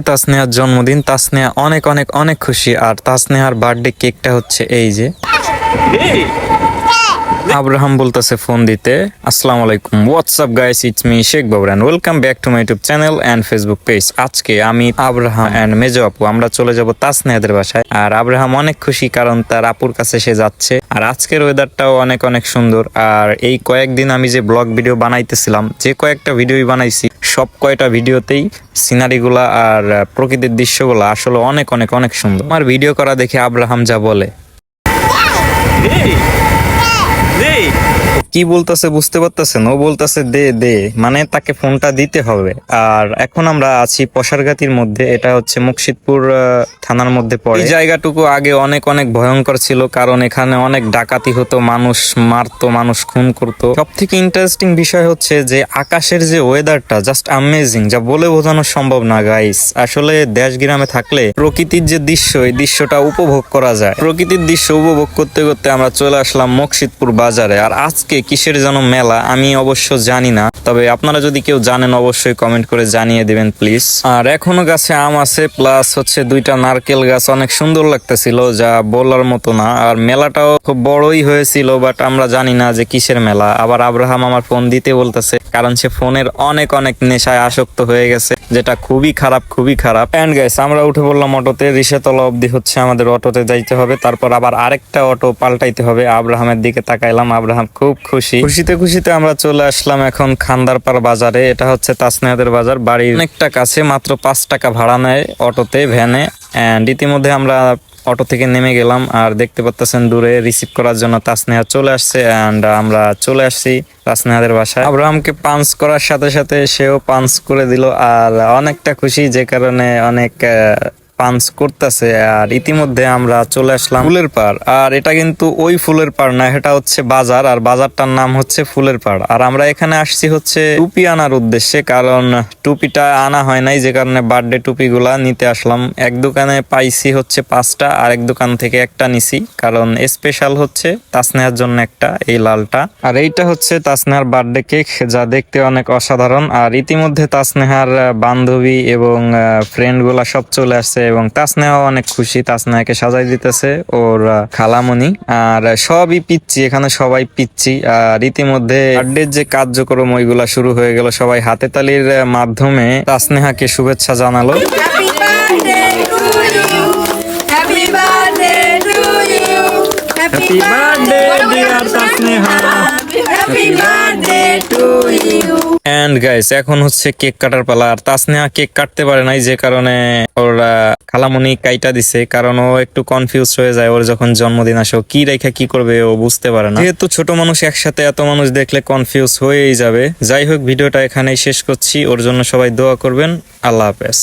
তাসনেহার জন্মদিন। তাসনেহা অনেক অনেক অনেক খুশি। আর তাসনেহার বার্থডে কেকটা হচ্ছে এই যে। আব্রাহাম বলতেছে ফোন দিতে। আসসালামু আলাইকুম, what's up guys, it's me Sheikh Babar and welcome back to my YouTube channel and Facebook page. আজকে আমি, আব্রাহাম এন্ড মেজো আপু আমরা চলে যাব তাসনেহাদের বাসায়। আর আব্রাহাম অনেক খুশি কারণ তার আপুর কাছে সে যাচ্ছে। আর আজকের ওয়েদারটাও অনেক অনেক সুন্দর। আর এই কয়েকদিন আমি যে ব্লগ ভিডিও বানাইতেছিলাম, যে কয়েকটা ভিডিওই বানাইছি, সব কয়টা ভিডিওতেই সিনারিগুলা আর প্রকৃতির দৃশ্যগুলা আসলে অনেক অনেক অনেক সুন্দর। আমার ভিডিও করা দেখে আব্রাহাম যা বলে, কি বলতেছে বুঝতে পারতেছেন? ও বলতেছে দে দে, মানে তাকে ফোনটা দিতে হবে। আর এখন আমরা আছি পশারগাতির মধ্যে, এটা হচ্ছে মুকশিদপুর থানার মধ্যে পড়ে। এই জায়গাটুকু আগে অনেক অনেক ভয়ঙ্কর ছিল, কারণ এখানে অনেক ডাকাতি হতো, মানুষ মারতো, মানুষ খুন করতো। সব থেকে ইন্টারেস্টিং বিষয় হচ্ছে যে আকাশের যে ওয়েদারটা জাস্ট অ্যামেজিং, যা বলে বোঝানো সম্ভব না গাইস। আসলে দেশ গ্রামে থাকলে প্রকৃতির যে দৃশ্য, এই দৃশ্যটা উপভোগ করা যায়। প্রকৃতির দৃশ্য উপভোগ করতে করতে আমরা চলে আসলাম মুকশিদপুর বাজারে। আর আজকে কিসের যেন মেলা, আমি অবশ্য জানি না, তবে আপনারা যদি কেউ জানেন অবশ্যই কমেন্ট করে জানিয়ে দিবেন প্লিজ। আর এখনো গাছে আম আছে, প্লাস হচ্ছে দুইটা নারকেল গাছ, অনেক সুন্দর লাগতেছিল, যা বলার মতো না। আর মেলাটাও খুব বড়ই হয়েছিল, বাট আমরা জানি না যে কিসের মেলা। আবার আব্রাহাম আমার ফোন দিতে বলতেছে, কারণ সে ফোনের অনেক অনেক নেশায় আসক্ত হয়ে গেছে, যেটা খুবই খারাপ, খুবই খারাপ। এন্ড গাইস, আমরা উঠে পড়লাম অটোতে। রিসাতলা অবধি হচ্ছে আমাদের অটোতে যাইতে হবে, তারপর আবার আরেকটা অটো পাল্টাইতে হবে। আব্রাহামের দিকে তাকাইলাম, আব্রাহাম খুব খুশি। খুশিতে খুশিতে আমরা চলে আসলাম এখন খান্দারপাড় বাজারে। এটা হচ্ছে তাসনেহাদের বাজার, বাড়ির অনেকটা কাছে, মাত্র 5 টাকা ভাড়া নেয় অটোতে, ভ্যানে। এন্ড ইতিমধ্যে আমরা অটো থেকে নেমে গেলাম। আর দেখতে পাচ্ছেন দূরে রিসিভ করার জন্য তাসনেহা চলে আসছে। এন্ড আমরা চলে আসছি তাসনেহাদের বাসায়। আব্রাহামকে পাঞ্চ করার সাথে সাথে সেও পাঞ্চ করে দিল। আর অনেকটা খুশি, যে কারণে অনেক পাঞ্চ করতেছে। আর ইতিমধ্যে আমরা চলে আসলাম ফুলের পাড়। আর এটা কিন্তু ওই ফুলের পাড় না, এটা হচ্ছে বাজার। আর বাজারটার নাম হচ্ছে ফুলের পাড়। আর আমরা এখানে আসছি হচ্ছে টুপি আনার উদ্দেশ্যে, কারণ টুপিটা আনা হয় নাই, যে কারণে বার্থডে টুপিগুলা নিতে আসলাম। এক দোকানে পাইছি হচ্ছে 5টা, আর এক দোকান থেকে একটা নিছি, কারণ স্পেশাল হচ্ছে তাসনেহার জন্য একটা, এই লালটা। আর এইটা হচ্ছে তাসনেহার বার্থডে কেক, যা দেখতে অনেক অসাধারণ। আর ইতিমধ্যে তাসনেহার বান্ধবী এবং ফ্রেন্ড গুলা সব চলে আসছে, এবং তাসনেহা অনেক খুশি। তাসনেহাকে সাজাই দিতেছে ওর খালামণি। আর সবই পিচ্ছি, এখানে সবাই পিচ্ছি। আর ইতিমধ্যে বার্থডের যে কার্যক্রম ওইগুলা শুরু হয়ে গেল। সবাই হাতে তালির মাধ্যমে তাসনেহাকে শুভেচ্ছা জানালো। Happy birthday dear Tasneha, Happy birthday to you. And guys, এখন হচ্ছে কেক কাটার পালা। আর তাসনেহা কেক কাটতে পারে নাই, যে কারণে ওর খালামণি কাইটা দিছে, কারণ ও একটু কনফিউজ হয়ে যায়। ওর যখন জন্মদিন আসে ও কি রেখা কি করবে ও বুঝতে পারে না। যেহেতু ছোট মানুষ একসাথে এত মানুষ দেখলে কনফিউজ হয়েই যাবে। যাই হোক, ভিডিওটা এখানেই শেষ করছি। ওর জন্য সবাই দোয়া করবেন। আল্লাহ হাফেজ।